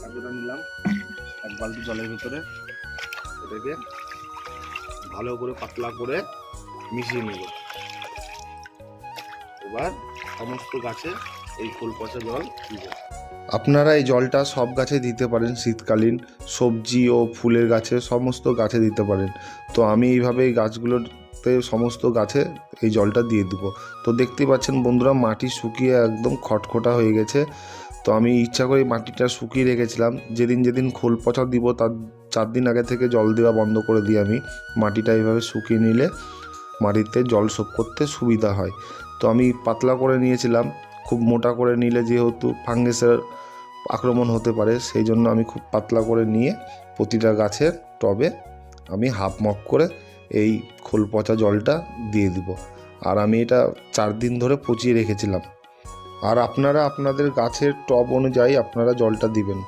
এতটা নিলাম এক বালতি জলের ভিতরে, এটাকে ভালো করে পাতলা করে মিশিয়ে নেব। এবার সমস্ত গাছে এই খোল পচা জল দিব। আপনারা এই জলটা সব গাছে দিতে পারেন, শীতকালীন সবজি ও ফুলের গাছে সমস্ত গাছে দিতে পারেন। তো আমি এইভাবে এই গাছগুলোতে সমস্ত গাছে এই জলটা দিয়ে দেবো। তো দেখতেই পাচ্ছেন বন্ধুরা, মাটি শুকিয়ে একদম খটখটা হয়ে গেছে। তো আমি ইচ্ছা করে মাটিটা শুকিয়ে রেখেছিলাম, যেদিন যেদিন খোল পচা দিব তার 4 দিন আগে থেকে জল দেওয়া বন্ধ করে দিই আমি। মাটিটা এইভাবে শুকিয়ে নিলে মাটিতে জল শোধ করতে সুবিধা হয়। তো আমি পাতলা করে নিয়েছিলাম, খুব মোটা করে নিলে যেহেতু ফাঙ্গাসের আক্রমণ হতে পারে, সেই জন্য আমি খুব পাতলা করে নিয়ে প্রতিটা গাছের টবে আমি হাফ মগ করে এই খোল পচা জলটা দিয়ে দিব। আর আমি এটা 4 দিন ধরে পচিয়ে রেখেছিলাম। আর আপনারা আপনাদের গাছের টব অনুযায়ী আপনারা জলটা দিবেন।